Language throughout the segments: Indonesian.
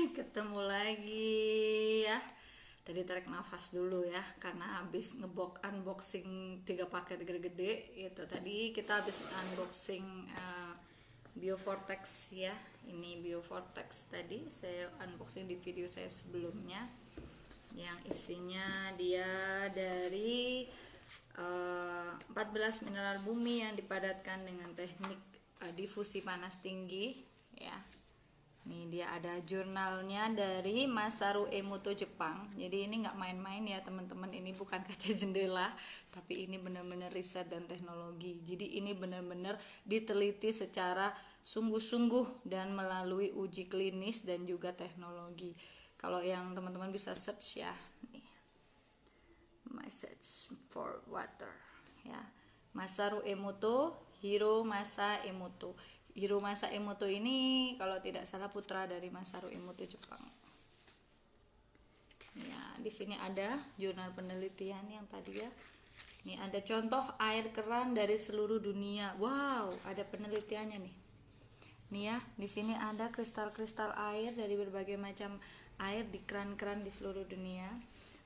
Hai, ketemu lagi ya. Tadi tarik nafas dulu ya, karena habis unboxing 3 paket gede-gede. Itu tadi kita habis unboxing Biovortex ya. Ini Biovortex tadi saya unboxing di video saya sebelumnya, yang isinya dia dari 14 mineral bumi yang dipadatkan dengan teknik difusi panas tinggi ya. Nih dia ada jurnalnya dari Masaru Emoto Jepang. Jadi ini nggak main-main ya teman-teman, ini bukan kaca jendela, tapi ini benar-benar riset dan teknologi. Jadi ini benar-benar diteliti secara sungguh-sungguh dan melalui uji klinis dan juga teknologi. Kalau yang teman-teman bisa search ya, nih, message for water ya, Masaru Emoto, Hiromasa Emoto. Hiromasa Emoto ini kalau tidak salah putra dari Masaru Emoto Jepang. Ya, di sini ada jurnal penelitian yang tadi ya. Ini ada contoh air keran dari seluruh dunia. Wow, ada penelitiannya nih. Nih ya, di sini ada kristal-kristal air dari berbagai macam air di keran-keran di seluruh dunia.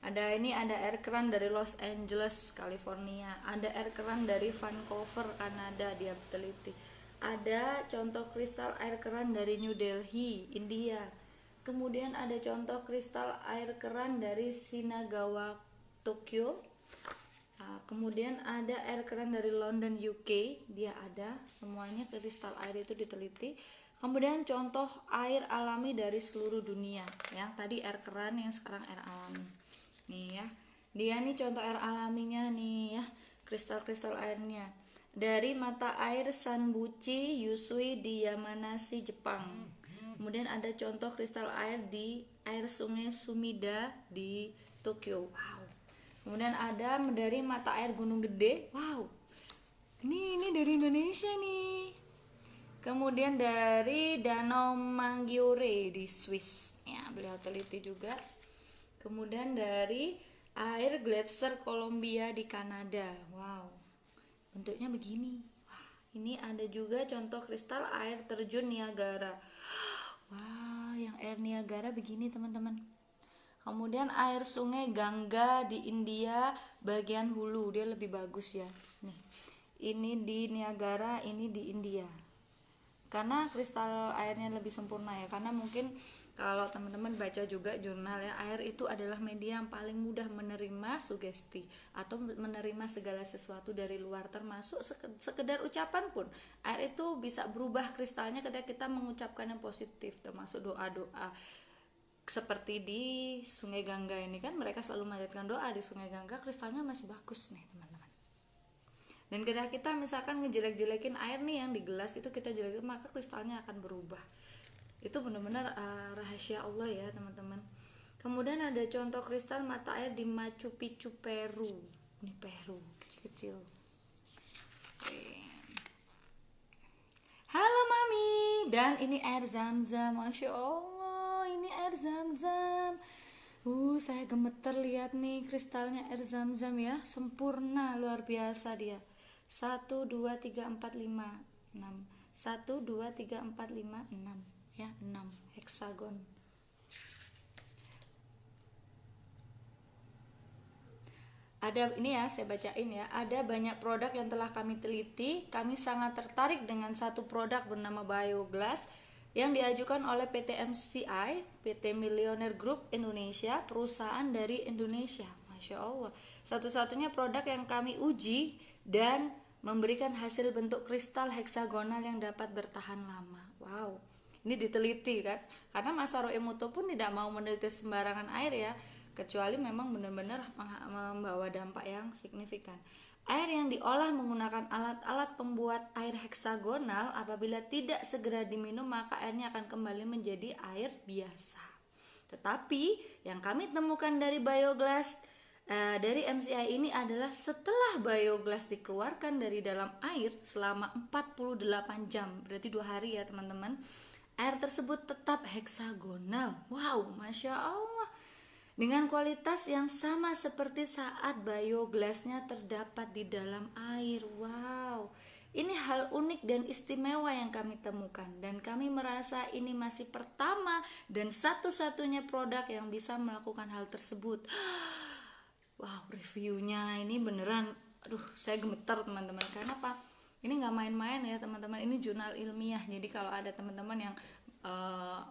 Ada air keran dari Los Angeles, California. Ada air keran dari Vancouver, Kanada, dia teliti. Ada contoh kristal air keran dari New Delhi, India. Kemudian ada contoh kristal air keran dari Shinagawa, Tokyo. Kemudian ada air keran dari London, UK. Dia ada semuanya, kristal air itu diteliti. Kemudian contoh air alami dari seluruh dunia. Yang tadi air keran, yang sekarang air alami. Nih ya, dia nih contoh air alaminya nih ya, kristal-kristal airnya dari mata air Sanbuchi Yusui di Yamanashi, Jepang. Kemudian ada contoh kristal air di air sungai Sumida di Tokyo. Wow. Kemudian ada dari mata air Gunung Gede. Wow. Ini dari Indonesia nih. Kemudian dari Danau Maggiore di Swiss. Ya, beliau teliti juga. Kemudian dari air gletser Columbia di Kanada. Wow, bentuknya begini. Wah, ini ada juga contoh kristal air terjun Niagara. Wah, yang air Niagara begini teman-teman. Kemudian air sungai Gangga di India bagian hulu, dia lebih bagus ya. Nih, ini di Niagara, ini di India. Karena kristal airnya lebih sempurna ya, karena mungkin kalau teman-teman baca juga jurnal ya, air itu adalah media yang paling mudah menerima sugesti atau menerima segala sesuatu dari luar, termasuk sekedar ucapan pun. Air itu bisa berubah kristalnya ketika kita mengucapkan yang positif, termasuk doa-doa. Seperti di Sungai Gangga ini kan, mereka selalu menjadikan doa di Sungai Gangga, kristalnya masih bagus nih teman-teman. Dan ketika kita misalkan ngejelek-jelekin air nih yang di gelas itu, kita jelekin, maka kristalnya akan berubah. Itu benar-benar rahasia Allah ya teman-teman. Kemudian ada contoh kristal mata air di Machu Picchu, Peru. Ini Peru kecil-kecil. Halo Mami, dan ini air Zam-Zam. Masya Allah, ini air Zam-Zam. Saya gemeter lihat nih kristalnya air Zam-Zam ya, sempurna, luar biasa dia. 1 2 3 4 5 6. 1 2 3 4 5 6 ya, 6 heksagon. Ada ini ya, saya bacain ya. Ada banyak produk yang telah kami teliti. Kami sangat tertarik dengan satu produk bernama Bioglass yang diajukan oleh PT MCI, PT Millionaire Group Indonesia, perusahaan dari Indonesia. Masya Allah, satu-satunya produk yang kami uji dan memberikan hasil bentuk kristal heksagonal yang dapat bertahan lama. Wow, ini diteliti kan, karena Masaru Emoto pun tidak mau meneliti sembarangan air ya, kecuali memang benar-benar membawa dampak yang signifikan. Air yang diolah menggunakan alat-alat pembuat air heksagonal, apabila tidak segera diminum maka airnya akan kembali menjadi air biasa. Tetapi yang kami temukan dari Bioglass dari MCI ini adalah setelah Bioglass dikeluarkan dari dalam air selama 48 jam, berarti 2 hari ya teman-teman, air tersebut tetap heksagonal. Wow, Masya Allah, dengan kualitas yang sama seperti saat bioglassnya terdapat di dalam air. Wow, Ini hal unik dan istimewa yang kami temukan, dan kami merasa ini masih pertama dan satu-satunya produk yang bisa melakukan hal tersebut. Wow, reviewnya ini beneran, aduh saya gemeter teman-teman. Karena apa? Ini nggak main-main ya teman-teman, ini jurnal ilmiah. Jadi kalau ada teman-teman yang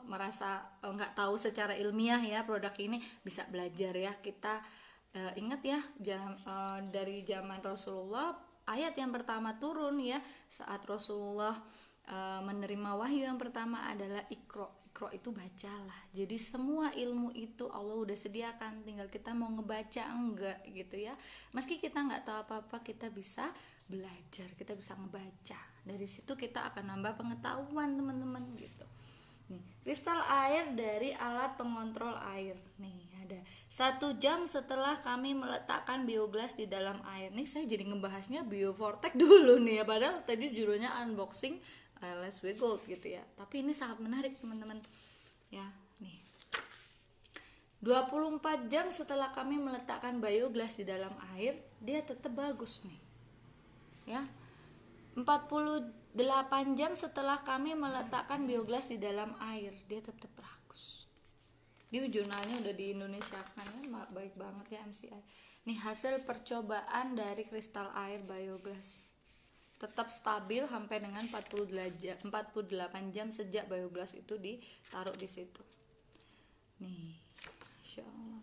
merasa nggak tahu secara ilmiah ya produk ini, bisa belajar ya. Kita ingat ya, dari zaman Rasulullah, ayat yang pertama turun ya saat Rasulullah menerima wahyu yang pertama adalah Iqra. Iqra itu bacalah. Jadi semua ilmu itu Allah udah sediakan, tinggal kita mau ngebaca enggak gitu ya. Meski kita nggak tahu apa-apa, kita bisa belajar, kita bisa ngebaca. Dari situ kita akan nambah pengetahuan teman-teman gitu. Nih, kristal air dari alat pengontrol air. Nih ada. 1 jam setelah kami meletakkan biogas di dalam air. Nih saya jadi ngebahasnya BioFortek dulu nih ya. Padahal tadi judulnya unboxing Let's We Gold gitu ya. Tapi ini sangat menarik teman-teman. Ya, nih. 24 jam setelah kami meletakkan biogas di dalam air, dia tetap bagus nih. Ya. 48 jam setelah kami meletakkan biogas di dalam air, dia tetap bagus. Ini jurnalnya udah di Indonesia kan ya, baik banget ya MCI. Nih hasil percobaan dari kristal air biogas. Tetap stabil sampai dengan 48 jam sejak biogas itu ditaruh di situ. Nih, Masya Allah.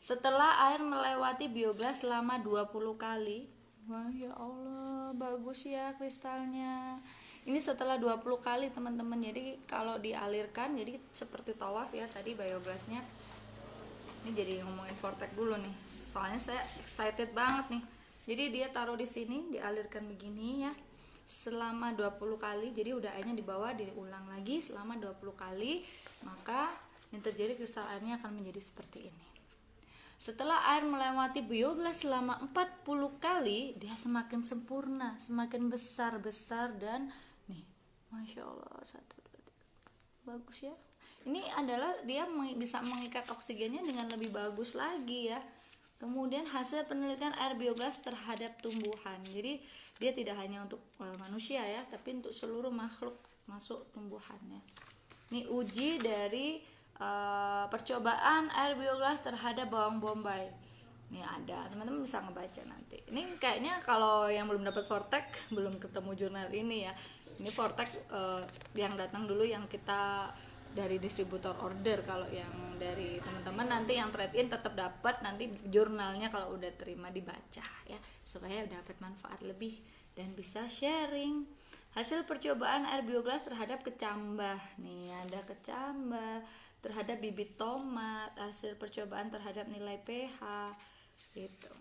Setelah air melewati biogas selama 20 kali, wah ya Allah, bagus ya kristalnya. Ini setelah 20 kali teman-teman. Jadi kalau dialirkan, jadi seperti tawaf ya tadi biogasnya. Ini jadi ngomongin Fortek dulu nih. Soalnya saya excited banget nih. Jadi dia taruh di sini, dialirkan begini ya. Selama 20 kali. Jadi udah airnya di bawah, diulang lagi selama 20 kali. Maka yang terjadi kristal airnya akan menjadi seperti ini. Setelah air melewati biogas selama 40 kali, dia semakin sempurna, semakin besar dan nih, Masya Allah, 1, 2, 3, 4, bagus ya. Ini adalah dia bisa mengikat oksigennya dengan lebih bagus lagi ya. Kemudian hasil penelitian air biogas terhadap tumbuhan. Jadi dia tidak hanya untuk manusia ya, tapi untuk seluruh makhluk masuk tumbuhannya. Ini uji dari percobaan air biogas terhadap bawang bombay. Ini ada, teman-teman bisa ngebaca nanti. Ini kayaknya kalau yang belum dapat Fortek, belum ketemu jurnal ini ya. Ini Fortek yang datang dulu, yang kita dari distributor order. Kalau yang dari teman-teman nanti yang trade in tetap dapat nanti jurnalnya kalau udah terima dibaca ya, supaya dapat manfaat lebih dan bisa sharing. Hasil percobaan air biogas terhadap kecambah. Nih ada kecambah, terhadap bibit tomat, hasil percobaan terhadap nilai pH gitu.